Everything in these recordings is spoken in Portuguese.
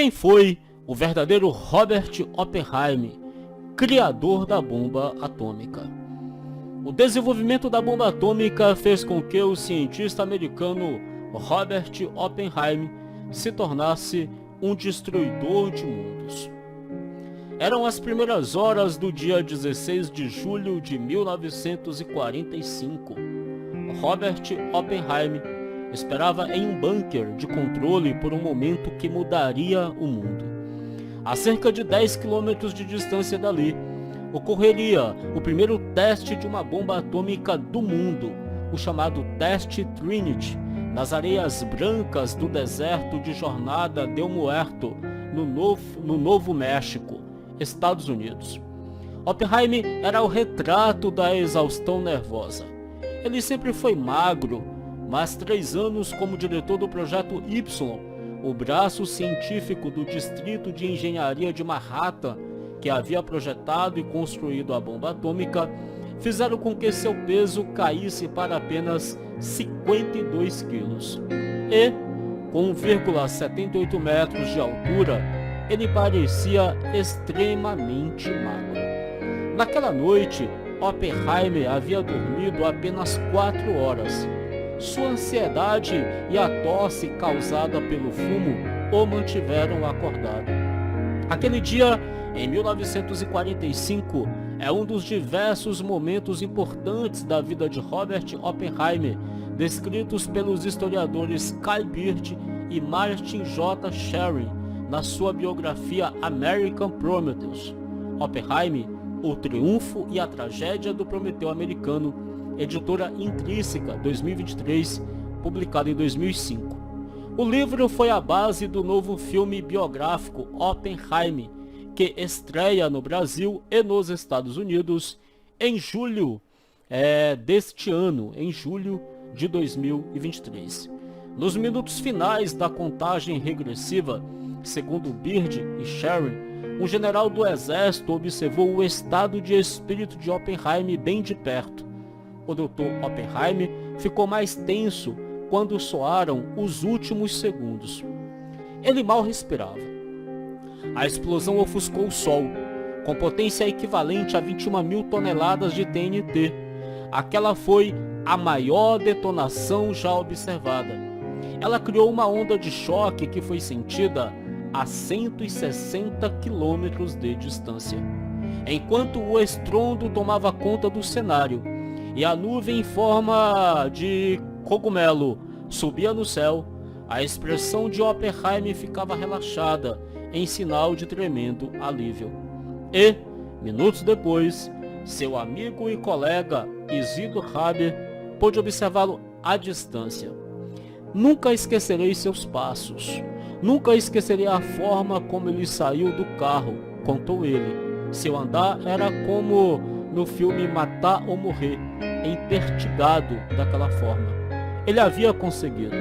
Quem foi o verdadeiro Robert Oppenheimer, criador da bomba atômica? O desenvolvimento da bomba atômica fez com que o cientista americano Robert Oppenheimer se tornasse um destruidor de mundos. Eram as primeiras horas do dia 16 de julho de 1945. Robert Oppenheimer esperava em um bunker de controle por um momento que mudaria o mundo. A cerca de 10 quilômetros de distância dali, ocorreria o primeiro teste de uma bomba atômica do mundo, o chamado Teste Trinity, nas areias brancas do deserto de Jornada del Muerto, no Novo México, Estados Unidos. Oppenheimer era o retrato da exaustão nervosa. Ele sempre foi magro, mas 3 anos como diretor do Projeto Y, o braço científico do Distrito de Engenharia de Manhattan, que havia projetado e construído a bomba atômica, fizeram com que seu peso caísse para apenas 52 quilos. E, com 1,78 metros de altura, ele parecia extremamente magro. Naquela noite, Oppenheimer havia dormido apenas 4 horas. Sua ansiedade e a tosse causada pelo fumo o mantiveram acordado. Aquele dia, em 1945, é um dos diversos momentos importantes da vida de Robert Oppenheimer, descritos pelos historiadores Carl Bird e Martin J. Sherry na sua biografia American Prometheus. Oppenheimer, o triunfo e a tragédia do Prometeu americano, editora Intrínseca, 2023, publicado em 2005. O livro foi a base do novo filme biográfico Oppenheimer, que estreia no Brasil e nos Estados Unidos em julho deste ano, em julho de 2023. Nos minutos finais da contagem regressiva, segundo Bird e Sherry, um general do exército observou o estado de espírito de Oppenheimer bem de perto. O Dr. Oppenheimer ficou mais tenso quando soaram os últimos segundos. Ele mal respirava. A explosão ofuscou o Sol, com potência equivalente a 21 mil toneladas de TNT. Aquela foi a maior detonação já observada. Ela criou uma onda de choque que foi sentida a 160 quilômetros de distância. Enquanto o estrondo tomava conta do cenário e a nuvem em forma de cogumelo subia no céu, a expressão de Oppenheimer ficava relaxada, em sinal de tremendo alívio. E, minutos depois, seu amigo e colega Isidro Haber pôde observá-lo à distância. Nunca esquecerei seus passos. Nunca esquecerei a forma como ele saiu do carro, contou ele. Seu andar era como no filme Matar ou Morrer, empertigado daquela forma. Ele havia conseguido.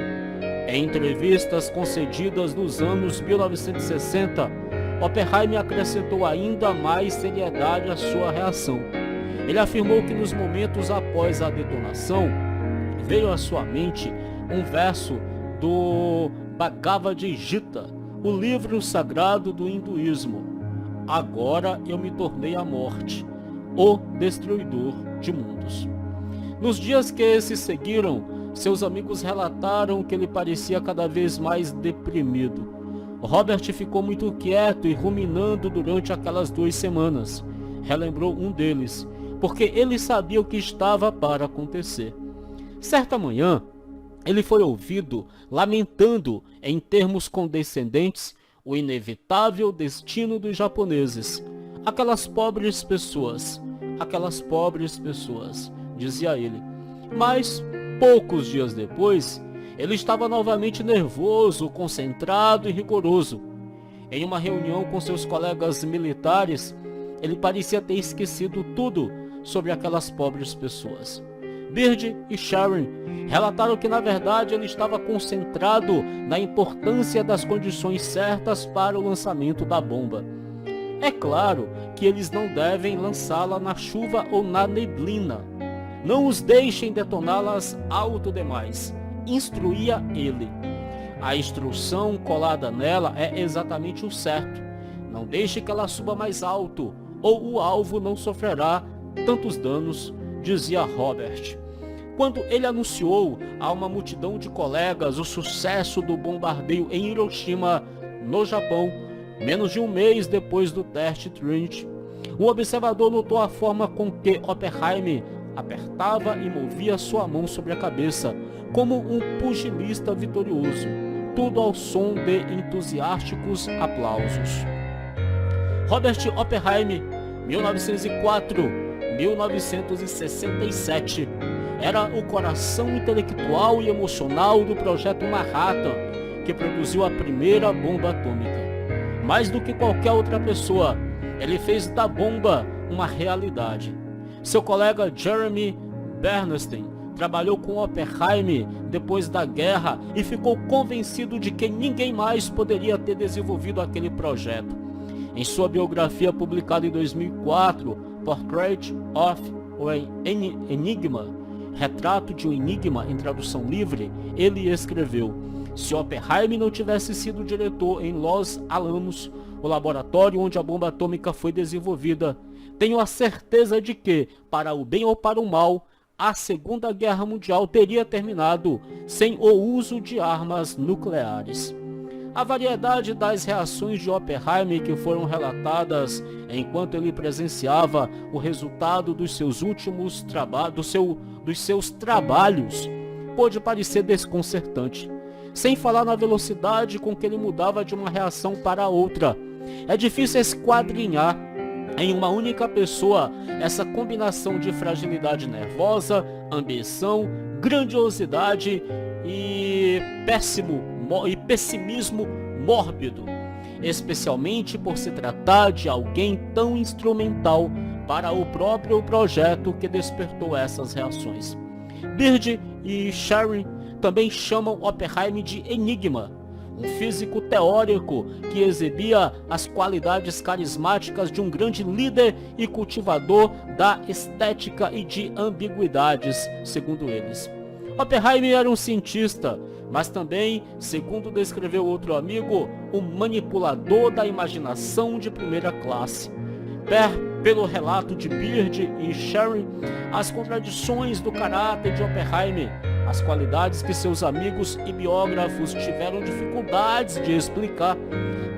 Em entrevistas concedidas nos anos 1960, Oppenheimer acrescentou ainda mais seriedade à sua reação. Ele afirmou que nos momentos após a detonação, veio à sua mente um verso do Bhagavad Gita, o livro sagrado do hinduísmo. Agora eu me tornei a morte, o destruidor de mundos. Nos dias que se seguiram, seus amigos relataram que ele parecia cada vez mais deprimido. Robert ficou muito quieto e ruminando durante aquelas 2 semanas, relembrou um deles, porque ele sabia o que estava para acontecer. Certa manhã, ele foi ouvido lamentando em termos condescendentes o inevitável destino dos japoneses. Aquelas pobres pessoas, dizia ele. Mas, poucos dias depois, ele estava novamente nervoso, concentrado e rigoroso. Em uma reunião com seus colegas militares, ele parecia ter esquecido tudo sobre aquelas pobres pessoas. Bird e Sharon relataram que, na verdade, ele estava concentrado na importância das condições certas para o lançamento da bomba. É claro que eles não devem lançá-la na chuva ou na neblina. Não os deixem detoná-las alto demais, instruía ele. A instrução colada nela é exatamente o certo. Não deixe que ela suba mais alto, ou o alvo não sofrerá tantos danos, dizia Robert. Quando ele anunciou a uma multidão de colegas o sucesso do bombardeio em Hiroshima, no Japão, menos de um mês depois do teste Trinity, um observador notou a forma com que Oppenheimer apertava e movia sua mão sobre a cabeça, como um pugilista vitorioso, tudo ao som de entusiásticos aplausos. Robert Oppenheimer, 1904-1967, era o coração intelectual e emocional do projeto Manhattan, que produziu a primeira bomba atômica. Mais do que qualquer outra pessoa, ele fez da bomba uma realidade. Seu colega Jeremy Bernstein trabalhou com Oppenheimer depois da guerra e ficou convencido de que ninguém mais poderia ter desenvolvido aquele projeto. Em sua biografia publicada em 2004, Portrait of an Enigma, Retrato de um Enigma em tradução livre, ele escreveu: se Oppenheimer não tivesse sido diretor em Los Alamos, o laboratório onde a bomba atômica foi desenvolvida, tenho a certeza de que, para o bem ou para o mal, a Segunda Guerra Mundial teria terminado sem o uso de armas nucleares. A variedade das reações de Oppenheimer que foram relatadas enquanto ele presenciava o resultado dos seus últimos trabalhos pode parecer desconcertante, sem falar na velocidade com que ele mudava de uma reação para outra. É difícil esquadrinhar em uma única pessoa essa combinação de fragilidade nervosa, ambição, grandiosidade e pessimismo mórbido, especialmente por se tratar de alguém tão instrumental para o próprio projeto que despertou essas reações. Beard e Sherry também chamam Oppenheimer de enigma, um físico teórico que exibia as qualidades carismáticas de um grande líder e cultivador da estética e de ambiguidades, segundo eles. Oppenheimer era um cientista, mas também, segundo descreveu outro amigo, um manipulador da imaginação de primeira classe. Pelo relato de Beard e Sherry, as contradições do caráter de Oppenheimer, as qualidades que seus amigos e biógrafos tiveram dificuldades de explicar,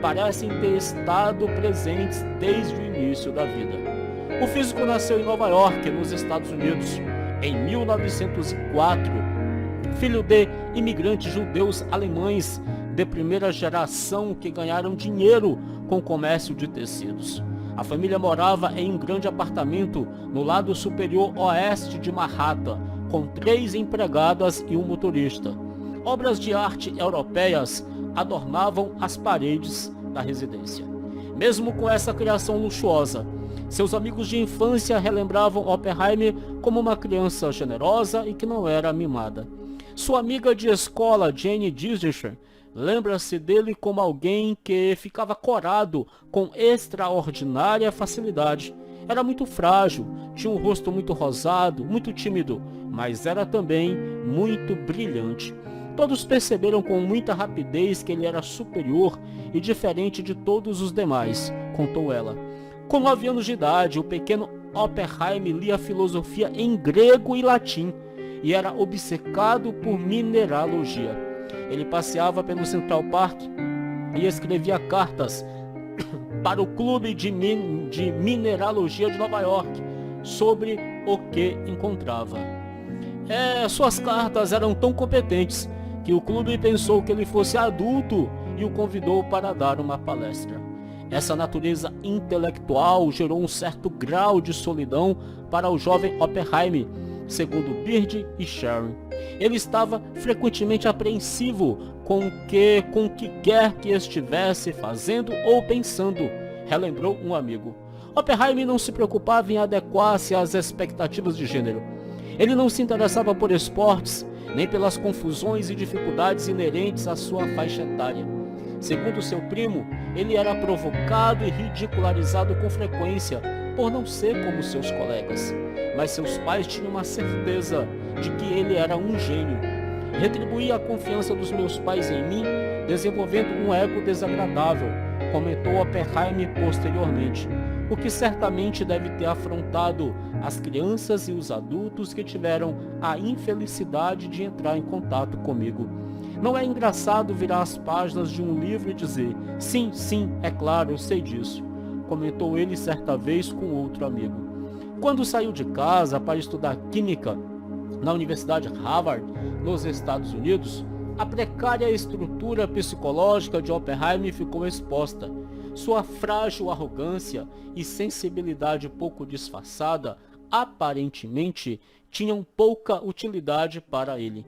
parecem ter estado presentes desde o início da vida. O físico nasceu em Nova York, nos Estados Unidos, em 1904, filho de imigrantes judeus alemães de primeira geração que ganharam dinheiro com o comércio de tecidos. A família morava em um grande apartamento no lado superior oeste de Manhattan, com 3 empregadas e um motorista. Obras de arte europeias adornavam as paredes da residência. Mesmo com essa criação luxuosa, seus amigos de infância relembravam Oppenheimer como uma criança generosa e que não era mimada. Sua amiga de escola, Jane Disher, lembra-se dele como alguém que ficava corado com extraordinária facilidade. Era muito frágil, tinha um rosto muito rosado, muito tímido, mas era também muito brilhante. Todos perceberam com muita rapidez que ele era superior e diferente de todos os demais, contou ela. Com 9 anos de idade, o pequeno Oppenheimer lia filosofia em grego e latim e era obcecado por mineralogia. Ele passeava pelo Central Park e escrevia cartas para o Clube de Mineralogia de Nova York sobre o que encontrava. Suas cartas eram tão competentes que o clube pensou que ele fosse adulto e o convidou para dar uma palestra. Essa natureza intelectual gerou um certo grau de solidão para o jovem Oppenheimer, segundo Beard e Sherry. Ele estava frequentemente apreensivo com o que quer que estivesse fazendo ou pensando, relembrou um amigo. Oppenheimer não se preocupava em adequar-se às expectativas de gênero. Ele não se interessava por esportes, nem pelas confusões e dificuldades inerentes à sua faixa etária. Segundo seu primo, ele era provocado e ridicularizado com frequência por não ser como seus colegas. Mas seus pais tinham uma certeza de que ele era um gênio. Retribuí a confiança dos meus pais em mim, desenvolvendo um ego desagradável, comentou Oppenheim posteriormente, o que certamente deve ter afrontado as crianças e os adultos que tiveram a infelicidade de entrar em contato comigo. Não é engraçado virar as páginas de um livro e dizer, sim, sim, é claro, eu sei disso, comentou ele certa vez com outro amigo. Quando saiu de casa para estudar química na Universidade Harvard, nos Estados Unidos, a precária estrutura psicológica de Oppenheim ficou exposta. Sua frágil arrogância e sensibilidade pouco disfarçada, aparentemente, tinham pouca utilidade para ele.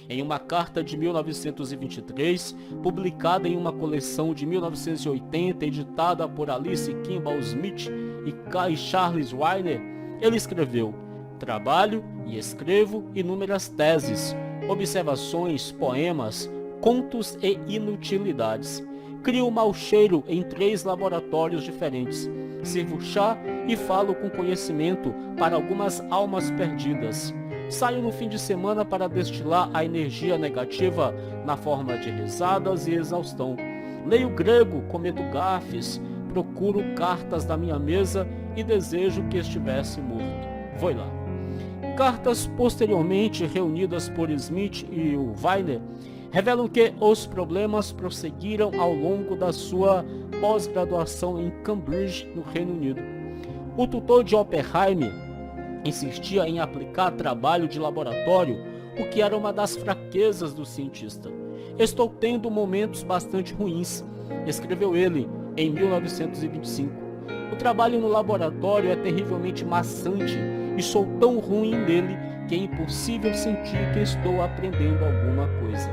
Em uma carta de 1923, publicada em uma coleção de 1980, editada por Alice Kimball Smith e Charles Weiner, ele escreveu: trabalho e escrevo inúmeras teses, observações, poemas, contos e inutilidades. Crio mau cheiro em 3 laboratórios diferentes. Sirvo chá e falo com conhecimento para algumas almas perdidas. Saio no fim de semana para destilar a energia negativa na forma de risadas e exaustão. Leio grego, cometo gafes, procuro cartas da minha mesa e desejo que estivesse morto. Foi lá. Cartas posteriormente reunidas por Smith e o Weiner revelam que os problemas prosseguiram ao longo da sua pós-graduação em Cambridge, no Reino Unido. O tutor de Oppenheim insistia em aplicar trabalho de laboratório, o que era uma das fraquezas do cientista. Estou tendo momentos bastante ruins, escreveu ele em 1925. O trabalho no laboratório é terrivelmente maçante e sou tão ruim nele que é impossível sentir que estou aprendendo alguma coisa.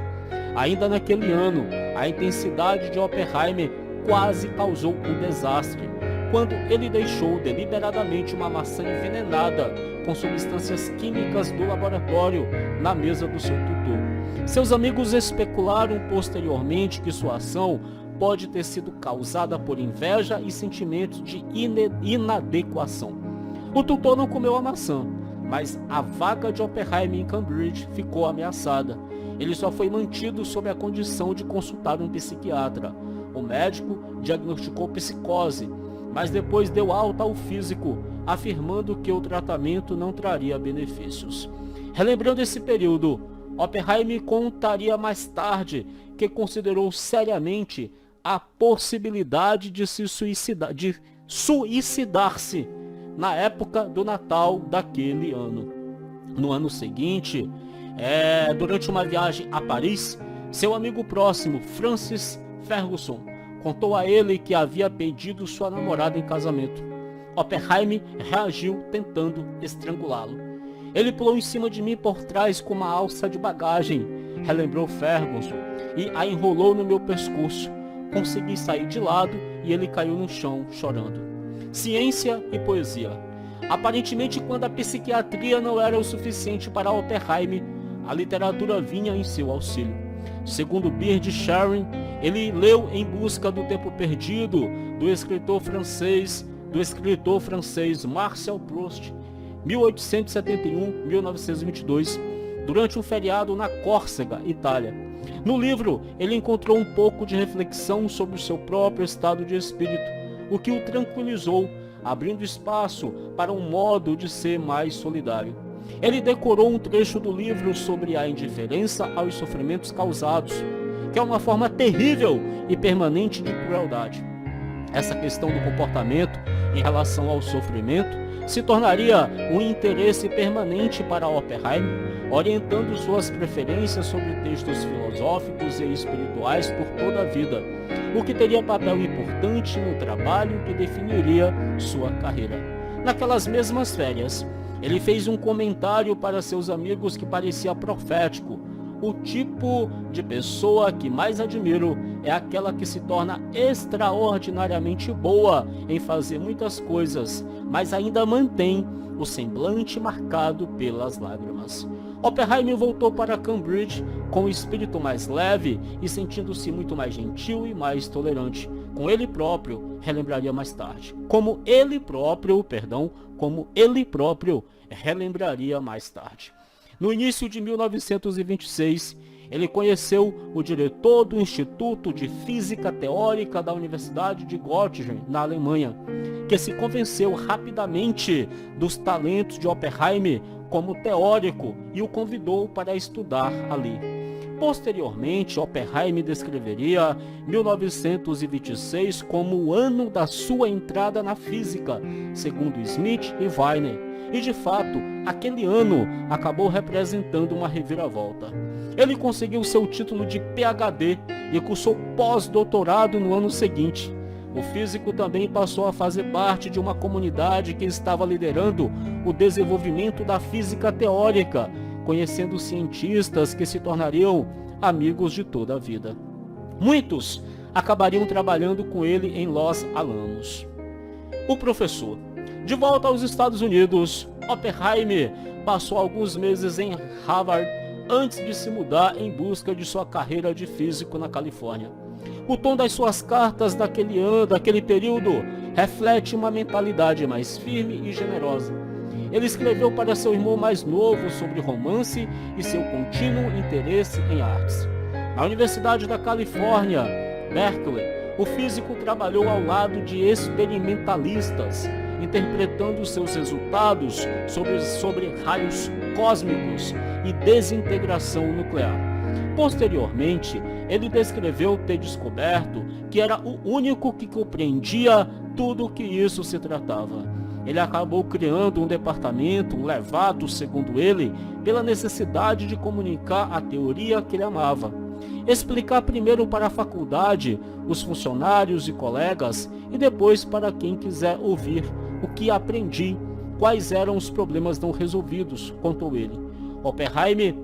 Ainda naquele ano, a intensidade de Oppenheim quase causou um desastre, quando ele deixou deliberadamente uma maçã envenenada com substâncias químicas do laboratório na mesa do seu tutor. Seus amigos especularam posteriormente que sua ação pode ter sido causada por inveja e sentimentos de inadequação. O tutor não comeu a maçã, mas a vaga de Oppenheim em Cambridge ficou ameaçada. Ele só foi mantido sob a condição de consultar um psiquiatra. O médico diagnosticou psicose, mas depois deu alta ao físico, afirmando que o tratamento não traria benefícios. Relembrando esse período, Oppenheim contaria mais tarde que considerou seriamente a possibilidade de suicidar-se na época do Natal daquele ano. No ano seguinte, durante uma viagem a Paris, seu amigo próximo, Francis Ferguson, contou a ele que havia pedido sua namorada em casamento. Oppenheim reagiu tentando estrangulá-lo. Ele pulou em cima de mim por trás com uma alça de bagagem, relembrou Ferguson, e a enrolou no meu pescoço. Consegui sair de lado e ele caiu no chão chorando. Ciência e poesia. Aparentemente, quando a psiquiatria não era o suficiente para Oppenheim, a literatura vinha em seu auxílio. Segundo Beard Sharon, ele leu Em Busca do Tempo Perdido, do escritor francês Marcel Proust, 1871-1922, durante um feriado na Córcega, Itália. No livro, ele encontrou um pouco de reflexão sobre o seu próprio estado de espírito, o que o tranquilizou, abrindo espaço para um modo de ser mais solidário. Ele decorou um trecho do livro sobre a indiferença aos sofrimentos causados, que é uma forma terrível e permanente de crueldade. Essa questão do comportamento em relação ao sofrimento se tornaria um interesse permanente para Oppenheim, orientando suas preferências sobre textos filosóficos e espirituais por toda a vida, o que teria papel importante no trabalho que definiria sua carreira. Naquelas mesmas férias, ele fez um comentário para seus amigos que parecia profético. O tipo de pessoa que mais admiro é aquela que se torna extraordinariamente boa em fazer muitas coisas, mas ainda mantém o semblante marcado pelas lágrimas. Oppenheim voltou para Cambridge com o espírito mais leve e sentindo-se muito mais gentil e mais tolerante. Com ele próprio, relembraria mais tarde. Como ele próprio relembraria mais tarde. No início de 1926, ele conheceu o diretor do Instituto de Física Teórica da Universidade de Göttingen, na Alemanha, que se convenceu rapidamente dos talentos de Oppenheimer como teórico e o convidou para estudar ali. Posteriormente, Oppenheimer descreveria 1926 como o ano da sua entrada na física, segundo Smith e Weiner, e de fato, aquele ano acabou representando uma reviravolta. Ele conseguiu seu título de PhD e cursou pós-doutorado no ano seguinte. O físico também passou a fazer parte de uma comunidade que estava liderando o desenvolvimento da física teórica, conhecendo cientistas que se tornariam amigos de toda a vida. Muitos acabariam trabalhando com ele em Los Alamos. O professor. De volta aos Estados Unidos, Oppenheimer passou alguns meses em Harvard antes de se mudar em busca de sua carreira de físico na Califórnia. O tom das suas cartas daquele período reflete uma mentalidade mais firme e generosa. Ele escreveu para seu irmão mais novo sobre romance e seu contínuo interesse em artes. Na Universidade da Califórnia, Berkeley, o físico trabalhou ao lado de experimentalistas, interpretando seus resultados sobre raios cósmicos e desintegração nuclear. Posteriormente, ele descreveu ter descoberto que era o único que compreendia tudo o que isso se tratava. Ele acabou criando um departamento, um levato, segundo ele, pela necessidade de comunicar a teoria que ele amava. Explicar primeiro para a faculdade, os funcionários e colegas, e depois para quem quiser ouvir o que aprendi, quais eram os problemas não resolvidos, contou ele. Oppenheimer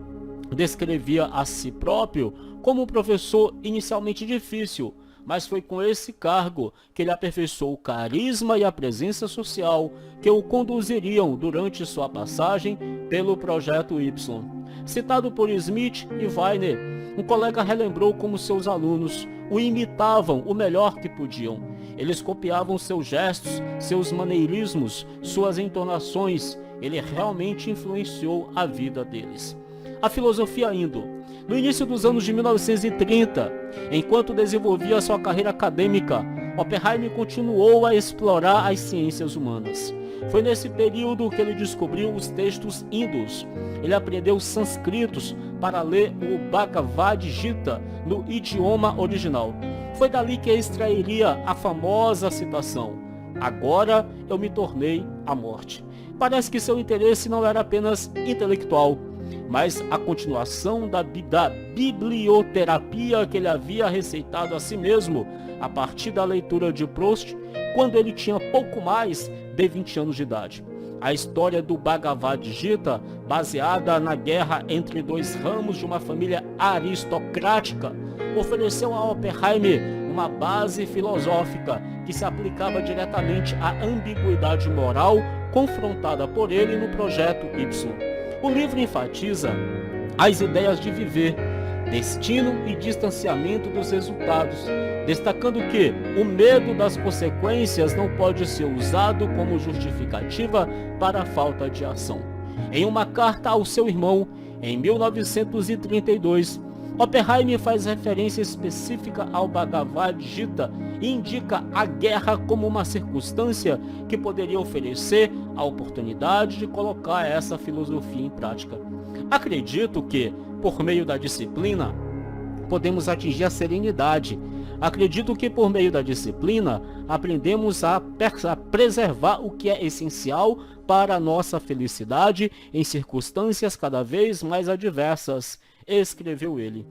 descrevia a si próprio como um professor inicialmente difícil, mas foi com esse cargo que ele aperfeiçoou o carisma e a presença social que o conduziriam durante sua passagem pelo Projeto Y. Citado por Smith e Weiner, um colega relembrou como seus alunos o imitavam o melhor que podiam. Eles copiavam seus gestos, seus maneirismos, suas entonações. Ele realmente influenciou a vida deles. A filosofia indo. No início dos anos de 1930, enquanto desenvolvia sua carreira acadêmica, Oppenheimer continuou a explorar as ciências humanas. Foi nesse período que ele descobriu os textos hindus. Ele aprendeu sânscritos para ler o Bhagavad Gita no idioma original. Foi dali que extrairia a famosa citação: "Agora eu me tornei a morte". Parece que seu interesse não era apenas intelectual, mas a continuação da biblioterapia que ele havia receitado a si mesmo a partir da leitura de Proust, quando ele tinha pouco mais de 20 anos de idade. A história do Bhagavad Gita, baseada na guerra entre dois ramos de uma família aristocrática, ofereceu a Oppenheimer uma base filosófica que se aplicava diretamente à ambiguidade moral confrontada por ele no Projeto Y. O livro enfatiza as ideias de viver, destino e distanciamento dos resultados, destacando que o medo das consequências não pode ser usado como justificativa para a falta de ação. Em uma carta ao seu irmão, em 1932, Oppenheimer faz referência específica ao Bhagavad Gita e indica a guerra como uma circunstância que poderia oferecer a oportunidade de colocar essa filosofia em prática. Acredito que, por meio da disciplina, podemos atingir a serenidade. Acredito que por meio da disciplina aprendemos a preservar o que é essencial para a nossa felicidade em circunstâncias cada vez mais adversas, escreveu ele.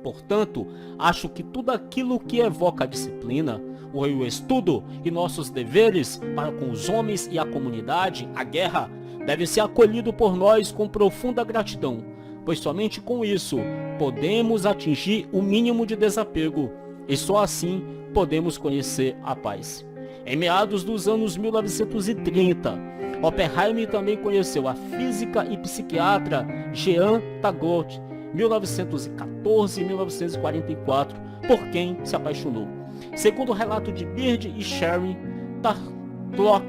Portanto, acho que tudo aquilo que evoca a disciplina, o estudo e nossos deveres para com os homens e a comunidade, a guerra, deve ser acolhido por nós com profunda gratidão, pois somente com isso podemos atingir o mínimo de desapego, e só assim podemos conhecer a paz. Em meados dos anos 1930, Oppenheimer também conheceu a física e psiquiatra Jean Tagot, 1914 e 1944, por quem se apaixonou. Segundo o relato de Bird e Sharon, Tarlok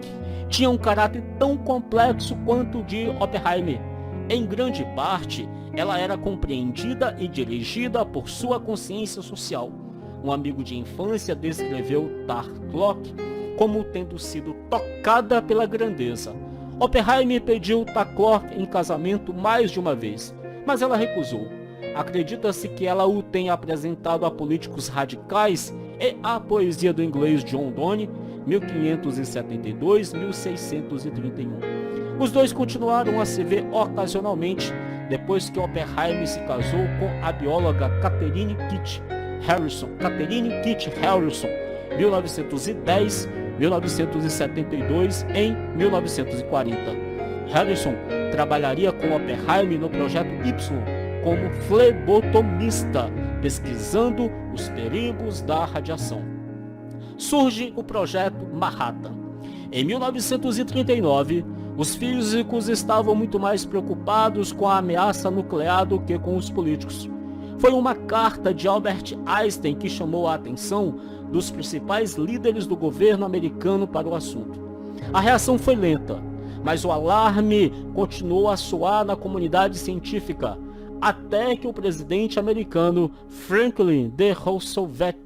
tinha um caráter tão complexo quanto o de Oppenheimer. Em grande parte, ela era compreendida e dirigida por sua consciência social. Um amigo de infância descreveu Tarklock como tendo sido tocada pela grandeza. Oppenheimer pediu Tarklock em casamento mais de uma vez, mas ela recusou. Acredita-se que ela o tenha apresentado a políticos radicais e à poesia do inglês John Donne, 1572-1631. Os dois continuaram a se ver ocasionalmente depois que Oppenheimer se casou com a bióloga Catherine Kitt Harrison, 1910-1972 em 1940. Harrison trabalharia com Oppenheimer no projeto Y como flebotomista, pesquisando os perigos da radiação. Surge o projeto Manhattan. Em 1939, os físicos estavam muito mais preocupados com a ameaça nuclear do que com os políticos. Foi uma carta de Albert Einstein que chamou a atenção dos principais líderes do governo americano para o assunto. A reação foi lenta, mas o alarme continuou a soar na comunidade científica, até que o presidente americano Franklin D. Roosevelt,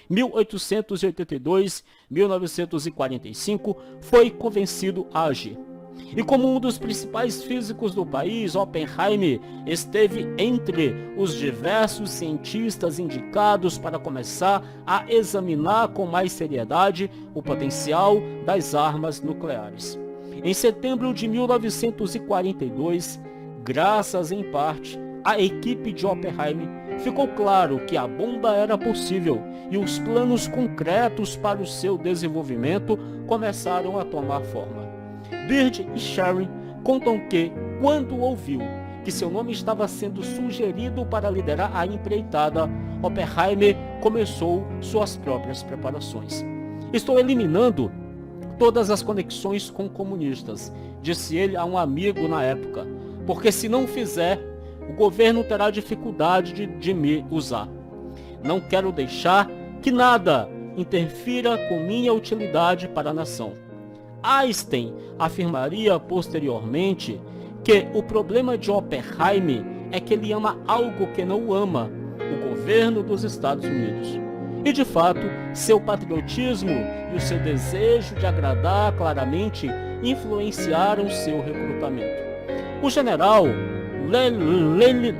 1882-1945, foi convencido a agir. E como um dos principais físicos do país, Oppenheimer esteve entre os diversos cientistas indicados para começar a examinar com mais seriedade o potencial das armas nucleares. Em setembro de 1942, graças em parte à equipe de Oppenheimer, ficou claro que a bomba era possível e os planos concretos para o seu desenvolvimento começaram a tomar forma. Bird e Sharon contam que, quando ouviu que seu nome estava sendo sugerido para liderar a empreitada, Oppenheimer começou suas próprias preparações. Estou eliminando todas as conexões com comunistas, disse ele a um amigo na época, porque se não fizer, o governo terá dificuldade de me usar. Não quero deixar que nada interfira com minha utilidade para a nação. Einstein afirmaria posteriormente que o problema de Oppenheimer é que ele ama algo que não ama, o governo dos Estados Unidos. E de fato, seu patriotismo e o seu desejo de agradar claramente influenciaram seu recrutamento. O general Leslie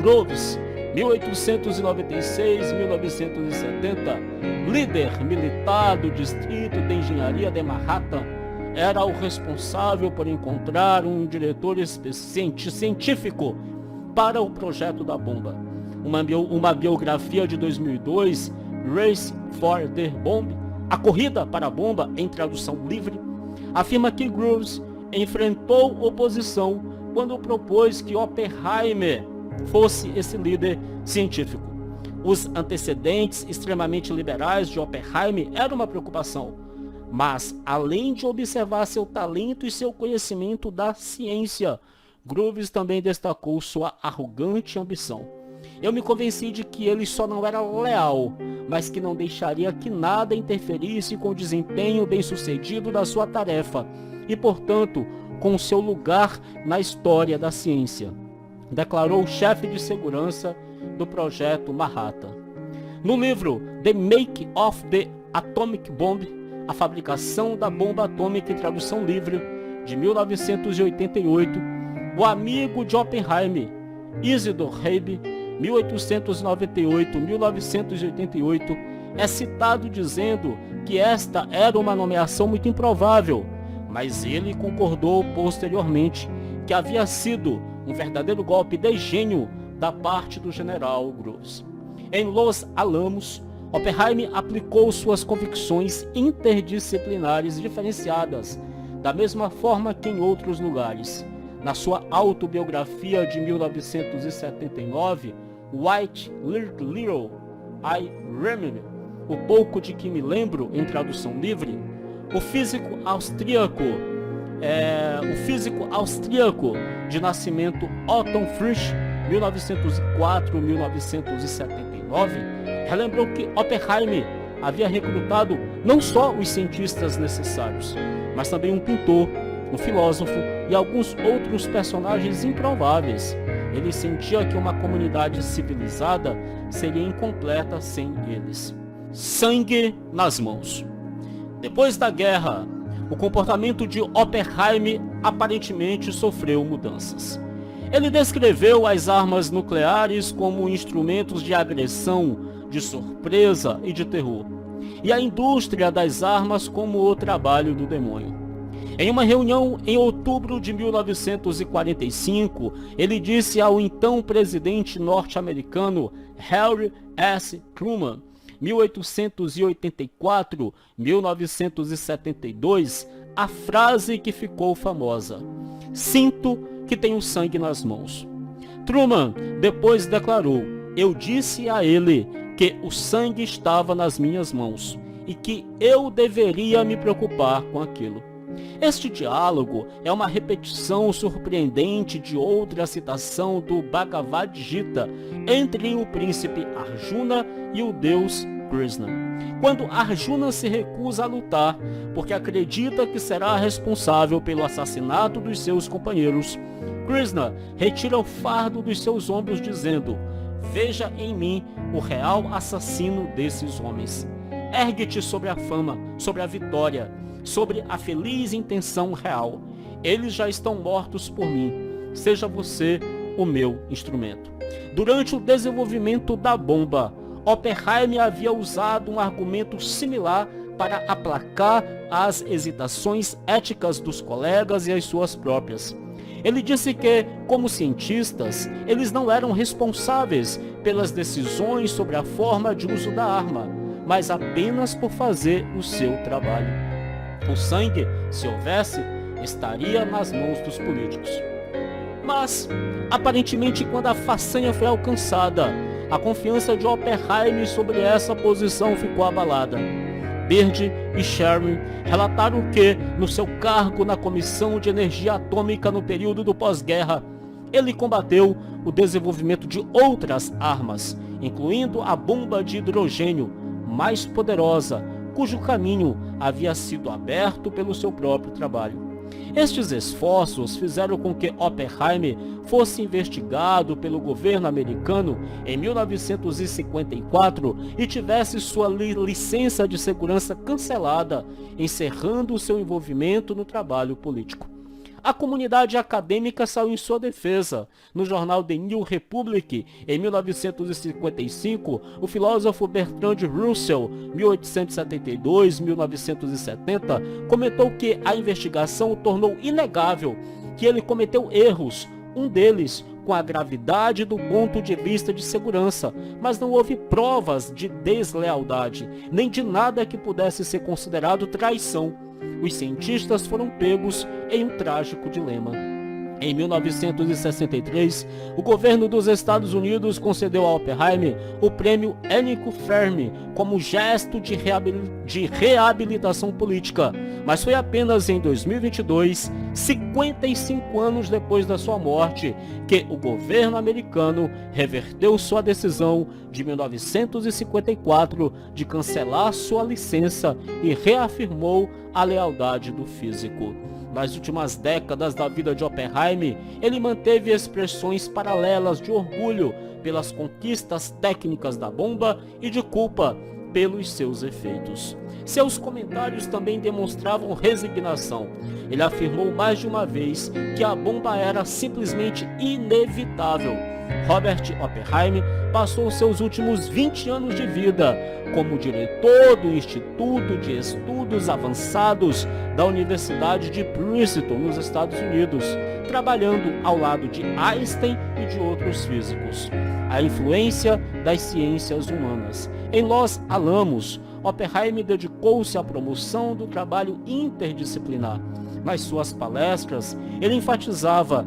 Groves, 1896-1970, líder militar do Distrito de Engenharia de Manhattan, era o responsável por encontrar um diretor científico para o projeto da bomba. Uma biografia de 2002, Race for the Bomb, A Corrida para a Bomba, em tradução livre, afirma que Groves enfrentou oposição quando propôs que Oppenheimer fosse esse líder científico. Os antecedentes extremamente liberais de Oppenheimer eram uma preocupação, mas além de observar seu talento e seu conhecimento da ciência, Groves também destacou sua arrogante ambição. Eu me convenci de que ele só não era leal, mas que não deixaria que nada interferisse com o desempenho bem-sucedido da sua tarefa e, portanto, com seu lugar na história da ciência, declarou o chefe de segurança do projeto Manhattan. No livro The Make of the Atomic Bomb, A Fabricação da Bomba Atômica em tradução livre, de 1988, o amigo de Oppenheimer, Isidor Rabi, 1898-1988, é citado dizendo que esta era uma nomeação muito improvável, mas ele concordou posteriormente que havia sido um verdadeiro golpe de gênio da parte do general Groves. Em Los Alamos, Oppenheimer aplicou suas convicções interdisciplinares diferenciadas, da mesma forma que em outros lugares. Na sua autobiografia de 1979, White Little I Remember, o pouco de que me lembro, em tradução livre, o físico austríaco de nascimento Otto Frisch, 1904-1979, relembrou que Oppenheimer havia recrutado não só os cientistas necessários, mas também um pintor, um filósofo e alguns outros personagens improváveis. Ele sentia que uma comunidade civilizada seria incompleta sem eles. Sangue nas mãos. Depois da guerra, o comportamento de Oppenheimer aparentemente sofreu mudanças. Ele descreveu as armas nucleares como instrumentos de agressão, de surpresa e de terror, e a indústria das armas como o trabalho do demônio. Em uma reunião em outubro de 1945, ele disse ao então presidente norte-americano Harry S. Truman, 1884-1972, a frase que ficou famosa: "Sinto que tenho sangue nas mãos." Truman depois declarou: "Eu disse a ele que o sangue estava nas minhas mãos e que eu deveria me preocupar com aquilo." Este diálogo é uma repetição surpreendente de outra citação do Bhagavad Gita entre o príncipe Arjuna e o deus Krishna. Quando Arjuna se recusa a lutar porque acredita que será responsável pelo assassinato dos seus companheiros, Krishna retira o fardo dos seus ombros dizendo: "Veja em mim o real assassino desses homens. Ergue-te sobre a fama, sobre a vitória, sobre a feliz intenção real. Eles já estão mortos por mim. Seja você o meu instrumento." Durante o desenvolvimento da bomba, Oppenheimer havia usado um argumento similar para aplacar as hesitações éticas dos colegas e as suas próprias. Ele disse que, como cientistas, eles não eram responsáveis pelas decisões sobre a forma de uso da arma, mas apenas por fazer o seu trabalho. O sangue, se houvesse, estaria nas mãos dos políticos. Mas, aparentemente, quando a façanha foi alcançada, a confiança de Oppenheimer sobre essa posição ficou abalada. Byrd e Sherman relataram que, no seu cargo na Comissão de Energia Atômica no período do pós-guerra, ele combateu o desenvolvimento de outras armas, incluindo a bomba de hidrogênio, mais poderosa, cujo caminho havia sido aberto pelo seu próprio trabalho. Estes esforços fizeram com que Oppenheimer fosse investigado pelo governo americano em 1954 e tivesse sua licença de segurança cancelada, encerrando seu envolvimento no trabalho político. A comunidade acadêmica saiu em sua defesa. No jornal The New Republic, em 1955, o filósofo Bertrand Russell, 1872-1970, comentou que a investigação tornou inegável que ele cometeu erros, um deles com a gravidade do ponto de vista de segurança, mas não houve provas de deslealdade, nem de nada que pudesse ser considerado traição. Os cientistas foram pegos em um trágico dilema. Em 1963, o governo dos Estados Unidos concedeu a Oppenheimer o prêmio Enrico Fermi como gesto de reabilitação política, mas foi apenas em 2022, 55 anos depois da sua morte, que o governo americano reverteu sua decisão de 1954 de cancelar sua licença e reafirmou a lealdade do físico. Nas últimas décadas da vida de Oppenheimer, ele manteve expressões paralelas de orgulho pelas conquistas técnicas da bomba e de culpa pelos seus efeitos. Seus comentários também demonstravam resignação. Ele afirmou mais de uma vez que a bomba era simplesmente inevitável. Robert Oppenheimer passou seus últimos 20 anos de vida como diretor do Instituto de Estudos Avançados da Universidade de Princeton, nos Estados Unidos, trabalhando ao lado de Einstein e de outros físicos. A influência das ciências humanas. Em Los Alamos, Oppenheimer dedicou-se à promoção do trabalho interdisciplinar. Nas suas palestras, ele enfatizava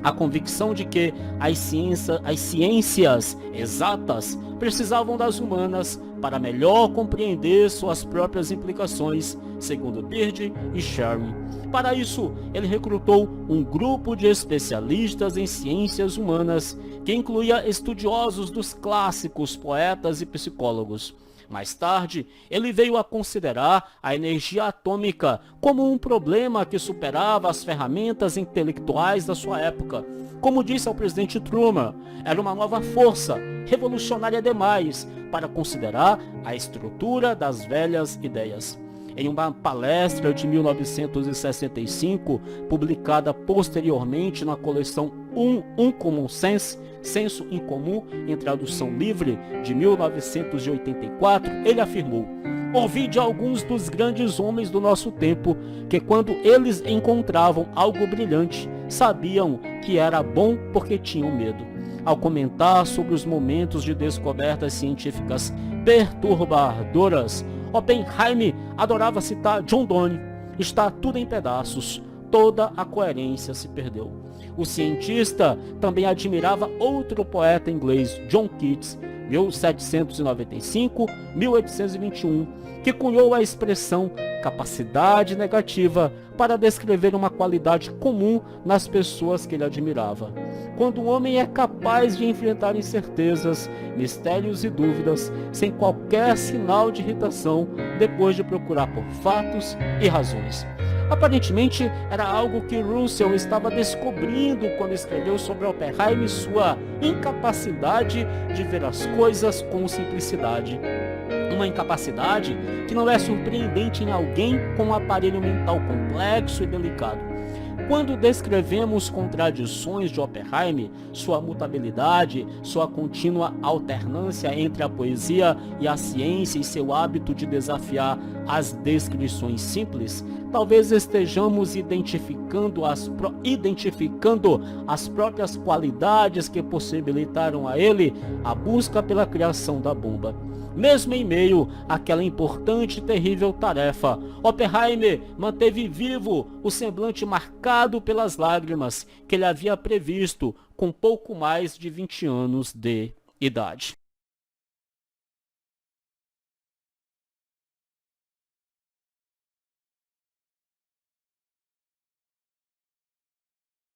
a convicção de que as ciências exatas precisavam das humanas para melhor compreender suas próprias implicações, segundo Byrd e Sherman. Para isso, ele recrutou um grupo de especialistas em ciências humanas, que incluía estudiosos dos clássicos, poetas e psicólogos. Mais tarde, ele veio a considerar a energia atômica como um problema que superava as ferramentas intelectuais da sua época. Como disse ao presidente Truman, era uma nova força, revolucionária demais, para considerar a estrutura das velhas ideias. Em uma palestra de 1965, publicada posteriormente na coleção Common Sense, Senso Incomum, em tradução livre, de 1984, ele afirmou: ouvi de alguns dos grandes homens do nosso tempo que quando eles encontravam algo brilhante, sabiam que era bom porque tinham medo. Ao comentar sobre os momentos de descobertas científicas perturbadoras, Oppenheimer adorava citar John Donne: está tudo em pedaços, toda a coerência se perdeu. O cientista também admirava outro poeta inglês, John Keats, 1795-1821, que cunhou a expressão capacidade negativa para descrever uma qualidade comum nas pessoas que ele admirava. Quando o homem é capaz de enfrentar incertezas, mistérios e dúvidas sem qualquer sinal de irritação, depois de procurar por fatos e razões. Aparentemente, era algo que Russell estava descobrindo quando escreveu sobre Oppenheimer e sua incapacidade de ver as coisas com simplicidade. Uma incapacidade que não é surpreendente em alguém com um aparelho mental complexo e delicado. Quando descrevemos contradições de Oppenheimer, sua mutabilidade, sua contínua alternância entre a poesia e a ciência e seu hábito de desafiar as descrições simples, talvez estejamos identificando as próprias qualidades que possibilitaram a ele a busca pela criação da bomba. Mesmo em meio àquela importante e terrível tarefa, Oppenheimer manteve vivo o semblante marcado pelas lágrimas que ele havia previsto com pouco mais de 20 anos de idade.